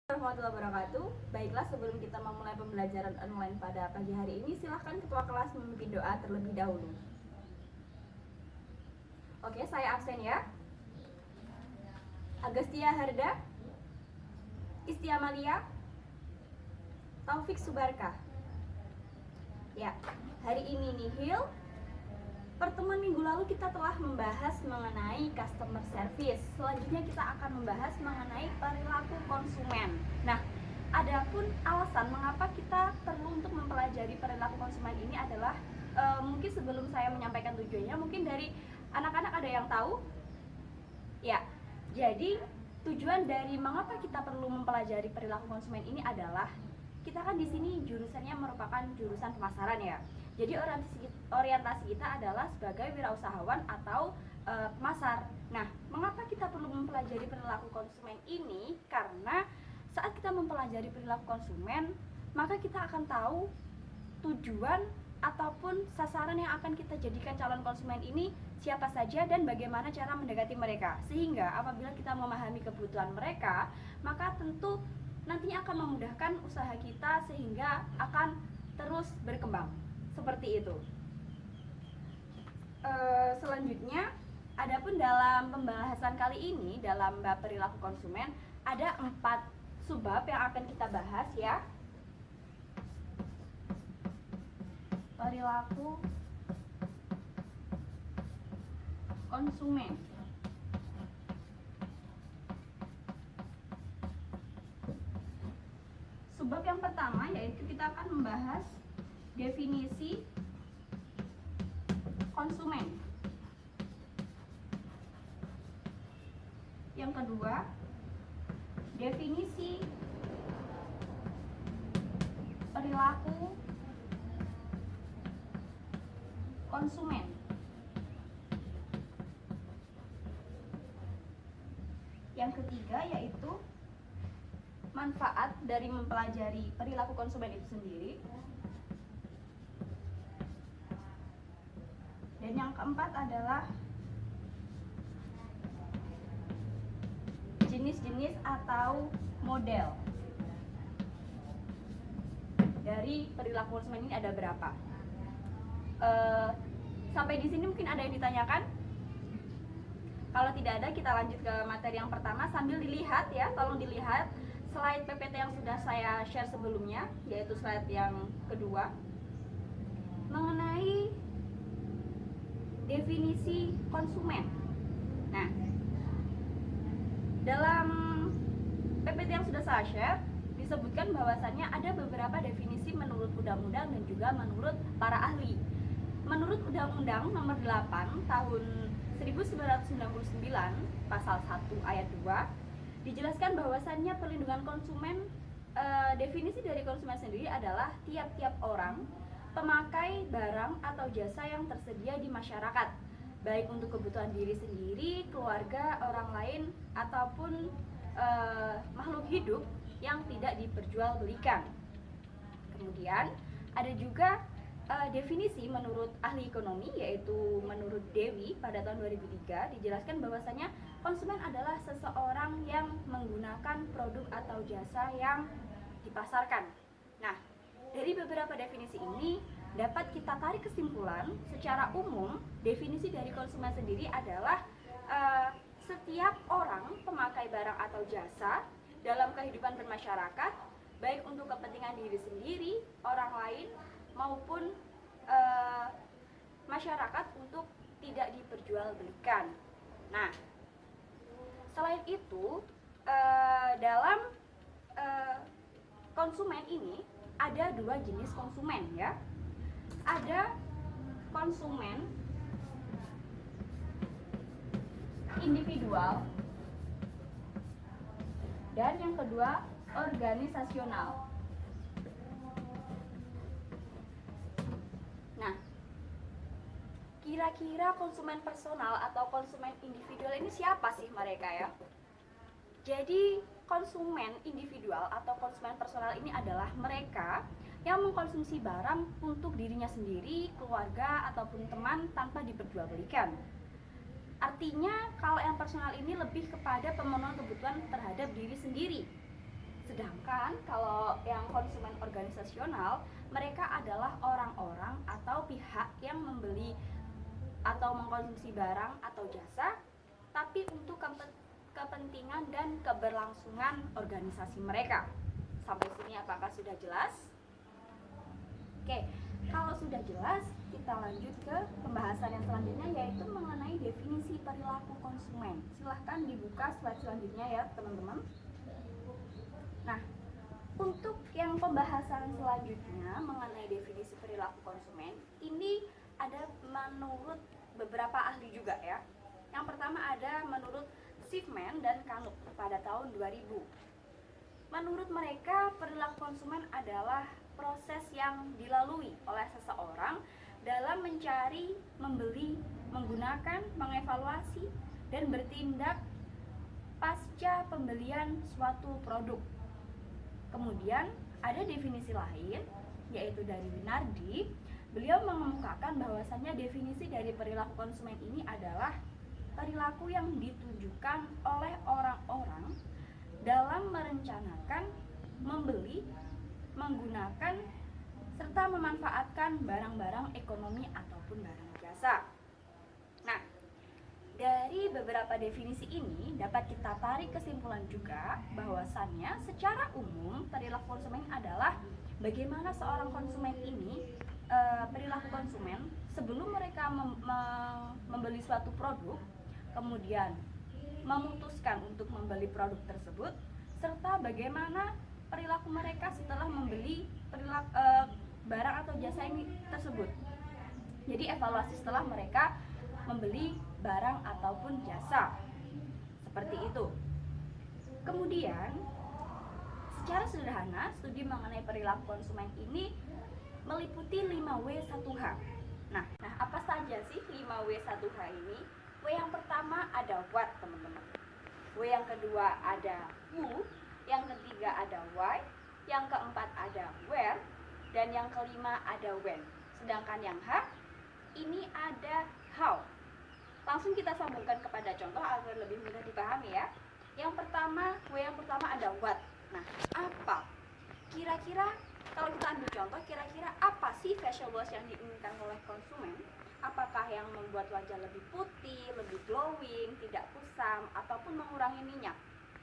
Warahmatullahi wabarakatuh. Baiklah, sebelum kita memulai pembelajaran online pada pagi hari ini, silahkan ketua kelas memimpin doa terlebih dahulu. Oke, saya absen ya. Agustia Harda, Istiamalia, Taufik Subarkah. Ya, hari ini nihil. Pertemuan minggu lalu kita telah membahas mengenai customer service. Selanjutnya kita akan membahas mengenai perilaku konsumen. Nah, adapun alasan mengapa kita perlu untuk mempelajari perilaku konsumen ini adalah mungkin sebelum saya menyampaikan tujuannya, mungkin dari anak-anak ada yang tahu? Ya, jadi tujuan dari mengapa kita perlu mempelajari perilaku konsumen ini adalah kita kan di sini jurusannya merupakan jurusan pemasaran ya. Jadi orientasi kita adalah sebagai wirausahawan atau pemasar. Nah, mengapa kita perlu mempelajari perilaku konsumen ini? Karena saat kita mempelajari perilaku konsumen, maka kita akan tahu tujuan ataupun sasaran yang akan kita jadikan calon konsumen ini siapa saja dan bagaimana cara mendekati mereka. Sehingga apabila kita memahami kebutuhan mereka, maka tentu nantinya akan memudahkan usaha kita sehingga akan terus berkembang. Seperti itu. Selanjutnya, adapun dalam pembahasan kali ini dalam bab perilaku konsumen ada 4 subbab yang akan kita bahas ya. Perilaku konsumen. Subbab yang pertama yaitu kita akan membahas definisi konsumen. Yang kedua, definisi perilaku konsumen. Yang ketiga yaitu manfaat dari mempelajari perilaku konsumen itu sendiri. Dan yang keempat adalah jenis-jenis atau model dari perilaku konsumen ini ada berapa. Sampai di sini mungkin ada yang ditanyakan? Kalau tidak ada, kita lanjut ke materi yang pertama sambil dilihat ya, tolong dilihat slide PPT yang sudah saya share sebelumnya, yaitu slide yang kedua mengenai definisi konsumen. Nah, dalam PPT yang sudah saya share disebutkan bahwasannya ada beberapa definisi menurut undang-undang dan juga menurut para ahli. Menurut Undang-Undang Nomor 8 Tahun 1999 Pasal 1 Ayat 2 dijelaskan bahwasannya perlindungan konsumen, definisi dari konsumen sendiri adalah tiap-tiap orang pemakai barang atau jasa yang tersedia di masyarakat, baik untuk kebutuhan diri sendiri, keluarga, orang lain, ataupun makhluk hidup yang tidak diperjualbelikan. Kemudian ada juga definisi menurut ahli ekonomi, yaitu menurut Dewi pada tahun 2003 dijelaskan bahwasanya konsumen adalah seseorang yang menggunakan produk atau jasa yang dipasarkan. Nah, dari beberapa definisi ini dapat kita tarik kesimpulan secara umum definisi dari konsumen sendiri adalah setiap orang pemakai barang atau jasa dalam kehidupan bermasyarakat, baik untuk kepentingan diri sendiri, orang lain, maupun masyarakat untuk tidak diperjualbelikan. Nah, selain itu dalam konsumen ini ada 2 jenis konsumen ya. Ada konsumen individual dan yang kedua organisasional. Nah, kira-kira konsumen personal atau konsumen individual ini siapa sih mereka ya? Jadi konsumen individual atau konsumen personal ini adalah mereka yang mengkonsumsi barang untuk dirinya sendiri, keluarga, ataupun teman tanpa diperjualbelikan. Artinya kalau yang personal ini lebih kepada pemenuhan kebutuhan terhadap diri sendiri. Sedangkan kalau yang konsumen organisasional, mereka adalah orang-orang atau pihak yang membeli atau mengkonsumsi barang atau jasa tapi untuk kepentingan dan keberlangsungan organisasi mereka. Sampai sini apakah sudah jelas? Oke, kalau sudah jelas, kita lanjut ke pembahasan yang selanjutnya, yaitu mengenai definisi perilaku konsumen. Silahkan dibuka slide selanjutnya ya teman-teman. Nah, untuk yang pembahasan selanjutnya mengenai definisi perilaku konsumen, ini ada menurut beberapa ahli juga ya. Yang pertama ada menurut Schiffman dan Canuck pada tahun 2000. Menurut mereka, perilaku konsumen adalah proses yang dilalui oleh seseorang dalam mencari, membeli, menggunakan, mengevaluasi, dan bertindak pasca pembelian suatu produk. Kemudian ada definisi lain, yaitu dari Winardi. Beliau mengemukakan bahwasannya definisi dari perilaku konsumen ini adalah perilaku yang ditujukan oleh orang-orang dalam merencanakan, membeli, menggunakan, serta memanfaatkan barang-barang ekonomi ataupun barang jasa. Nah, dari beberapa definisi ini dapat kita tarik kesimpulan juga bahwasannya secara umum perilaku konsumen adalah bagaimana seorang konsumen ini perilaku konsumen sebelum mereka membeli suatu produk, kemudian memutuskan untuk membeli produk tersebut, serta bagaimana perilaku mereka setelah membeli barang atau jasa ini tersebut. Jadi evaluasi setelah mereka membeli barang ataupun jasa, seperti itu. Kemudian secara sederhana studi mengenai perilaku konsumen ini meliputi 5W1H. Nah, apa saja sih 5W1H ini? W yang pertama ada what, teman-teman. W yang kedua ada who, yang ketiga ada why, yang keempat ada where, dan yang kelima ada when. Sedangkan yang H ini ada how. Langsung kita sambungkan kepada contoh agar lebih mudah dipahami ya. Yang pertama, W yang pertama ada what. Nah, apa? Kira-kira kalau kita ambil contoh, kira-kira apa sih facial wash yang diinginkan oleh konsumen? Apakah yang membuat wajah lebih putih, lebih glowing, tidak kusam, ataupun mengurangi minyak?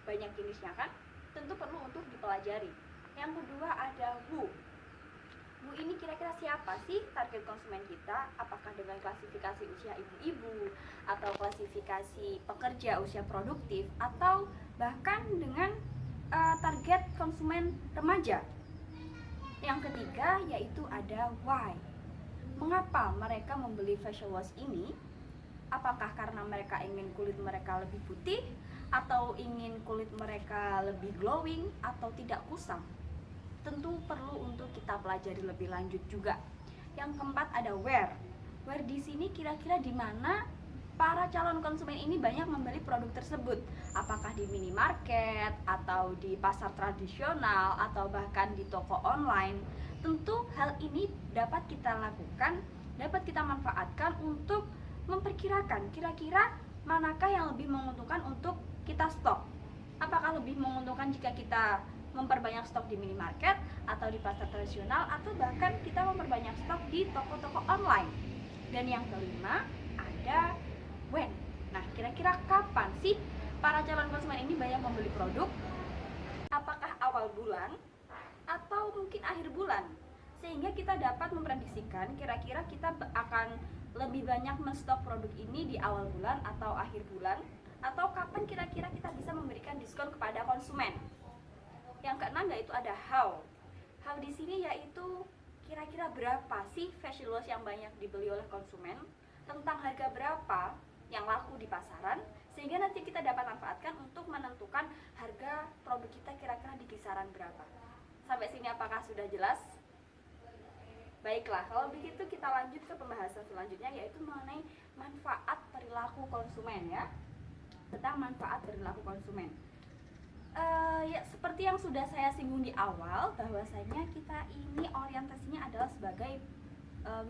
Banyak jenisnya kan? Tentu perlu untuk dipelajari. Yang kedua ada who. Who ini kira-kira siapa sih target konsumen kita? Apakah dengan klasifikasi usia ibu-ibu, atau klasifikasi pekerja usia produktif, atau bahkan dengan target konsumen remaja? Yang ketiga yaitu ada why. Mengapa mereka membeli facial wash ini? Apakah karena mereka ingin kulit mereka lebih putih, atau ingin kulit mereka lebih glowing, atau tidak kusam? Tentu perlu untuk kita pelajari lebih lanjut juga. Yang keempat ada where. Where di sini kira-kira di mana para calon konsumen ini banyak membeli produk tersebut? Apakah di minimarket, atau di pasar tradisional, atau bahkan di toko online? Tentu hal ini dapat kita lakukan, dapat kita manfaatkan untuk memperkirakan kira-kira manakah yang lebih menguntungkan untuk kita stok. Apakah lebih menguntungkan jika kita memperbanyak stok di minimarket, atau di pasar tradisional, atau bahkan kita memperbanyak stok di toko-toko online? Dan yang kelima ada when. Nah, kira-kira kapan sih para calon konsumen ini banyak membeli produk? Apakah awal bulan atau mungkin akhir bulan? Sehingga kita dapat memprediksikan kira-kira kita akan lebih banyak menstok produk ini di awal bulan atau akhir bulan, atau kapan kira-kira kita bisa memberikan diskon kepada konsumen. Yang keenam yaitu ada how. How di sini yaitu kira-kira berapa sih facial wash yang banyak dibeli oleh konsumen, tentang harga berapa yang laku di pasaran, sehingga nanti kita dapat manfaatkan untuk menentukan harga produk kita kira-kira di kisaran berapa. Sampai sini apakah sudah jelas? Baiklah, kalau begitu kita lanjut ke pembahasan selanjutnya, yaitu mengenai manfaat perilaku konsumen ya. Tentang manfaat perilaku konsumen. Ya, seperti yang sudah saya singgung di awal, bahwasanya kita ini orientasinya adalah sebagai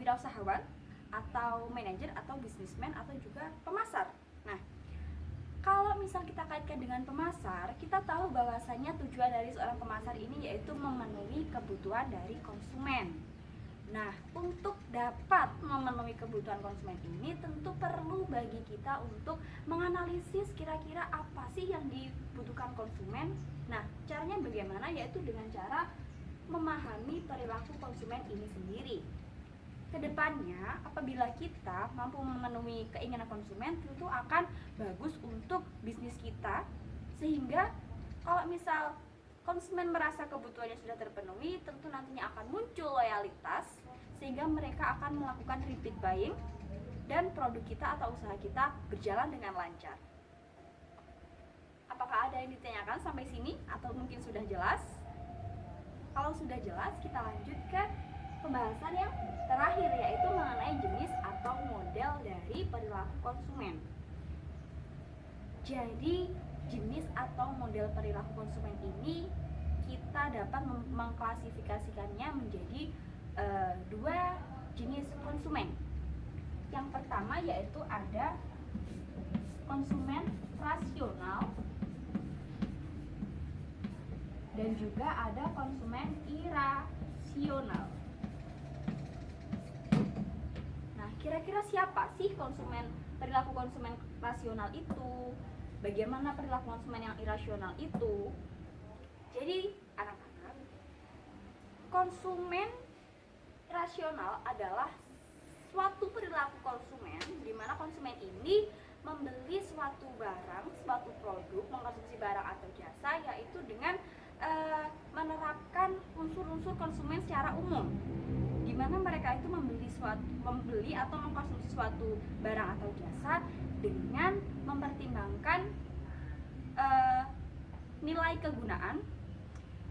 wirausahawan, atau manajer, atau bisnismen, atau juga pemasar. Nah, kalau kalau misal kita kaitkan dengan pemasar, kita tahu bahwasanya tujuan dari seorang pemasar ini yaitu memenuhi kebutuhan dari konsumen. Nah, untuk dapat memenuhi kebutuhan konsumen ini tentu perlu bagi kita untuk menganalisis kira-kira apa sih yang dibutuhkan konsumen. Nah, caranya bagaimana? Yaitu dengan cara memahami perilaku konsumen ini sendiri. Kedepannya, apabila kita mampu memenuhi keinginan konsumen, tentu akan bagus untuk bisnis kita, sehingga kalau misal konsumen merasa kebutuhannya sudah terpenuhi, tentu nantinya akan muncul loyalitas, sehingga mereka akan melakukan repeat buying dan produk kita atau usaha kita berjalan dengan lancar. Apakah ada yang ditanyakan sampai sini atau mungkin sudah jelas? Kalau sudah jelas, kita lanjut ke pembahasan yang terakhir, yaitu mengenai jenis atau model dari perilaku konsumen. Jadi jenis atau model perilaku konsumen ini kita dapat mengklasifikasikannya menjadi dua jenis konsumen. Yang pertama yaitu ada konsumen rasional dan juga ada konsumen irasional. Nah, kira-kira siapa sih perilaku konsumen rasional itu? Bagaimana perilaku konsumen yang irasional itu? Jadi, anak-anak, konsumen rasional adalah suatu perilaku konsumen di mana konsumen ini membeli suatu barang, suatu produk, mengkonsumsi barang atau jasa, yaitu dengan menerapkan unsur-unsur konsumen secara umum, di mana mereka itu membeli atau mengkonsumsi suatu barang atau jasa dengan mempertimbangkan nilai kegunaan,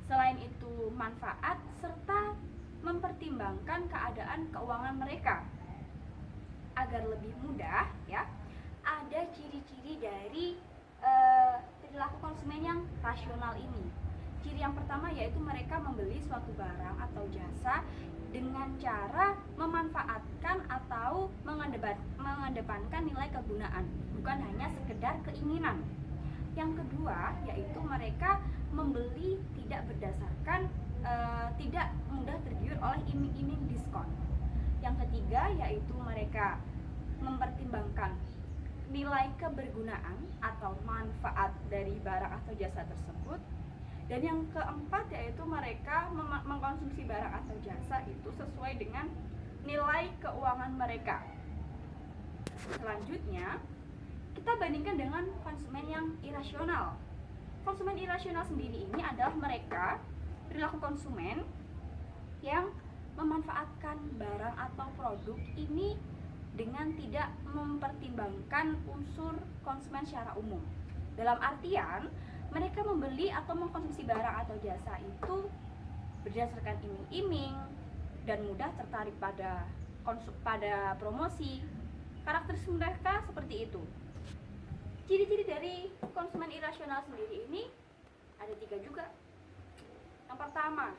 selain itu manfaat, serta mempertimbangkan keadaan keuangan mereka. Agar lebih mudah, ya, ada ciri-ciri dari perilaku konsumen yang rasional ini. Ciri yang pertama yaitu mereka membeli suatu barang atau jasa dengan cara memanfaatkan atau mengedepankan nilai kegunaan, bukan hanya sekedar keinginan. Yang kedua yaitu mereka membeli tidak berdasarkan tidak mudah tergiur oleh iming-iming diskon. Yang ketiga yaitu mereka mempertimbangkan nilai kebergunaan atau manfaat dari barang atau jasa tersebut. Dan yang keempat yaitu mereka mengkonsumsi barang atau jasa itu sesuai dengan nilai keuangan mereka. Selanjutnya, kita bandingkan dengan konsumen yang irasional. Konsumen irasional sendiri ini adalah mereka, perilaku konsumen yang memanfaatkan barang atau produk ini dengan tidak mempertimbangkan unsur konsumen secara umum. Dalam artian, mereka membeli atau mengkonsumsi barang atau jasa itu berdasarkan iming-iming dan mudah tertarik pada promosi. Karakteristik mereka seperti itu. Ciri-ciri dari konsumen irasional sendiri ini ada 3 juga. Yang pertama,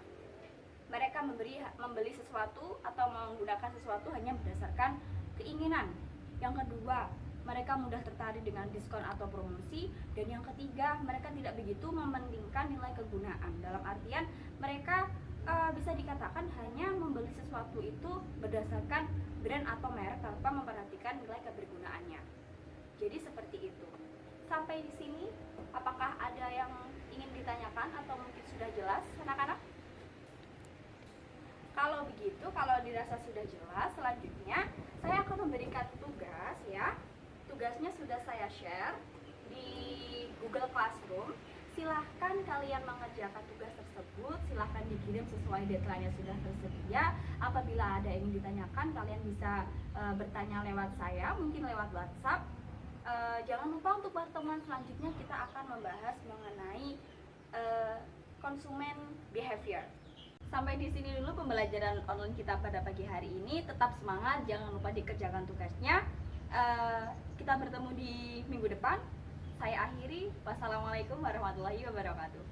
mereka membeli sesuatu atau menggunakan sesuatu hanya berdasarkan keinginan. Yang kedua, mereka mudah tertarik dengan diskon atau promosi. Dan yang ketiga, mereka tidak begitu mementingkan nilai kegunaan. Dalam artian, mereka bisa dikatakan hanya membeli sesuatu itu berdasarkan brand atau merek tanpa memperhatikan nilai kebergunaannya. Jadi seperti itu. Sampai di sini, apakah ada yang ingin ditanyakan atau mungkin sudah jelas, anak-anak? Kalau begitu, kalau dirasa sudah jelas, selanjutnya saya akan memberikan tugas, ya. Tugasnya sudah saya share di Google Classroom. Silahkan kalian mengerjakan tugas tersebut, silahkan dikirim sesuai deadline yang sudah tersedia. Apabila ada yang ingin ditanyakan, kalian bisa bertanya lewat saya, mungkin lewat WhatsApp. Jangan lupa untuk pertemuan selanjutnya kita akan membahas mengenai consumer behavior. Sampai di sini dulu pembelajaran online kita pada pagi hari ini. Tetap semangat, jangan lupa dikerjakan tugasnya. Kita bertemu di minggu depan. Saya akhiri. Wassalamualaikum warahmatullahi wabarakatuh.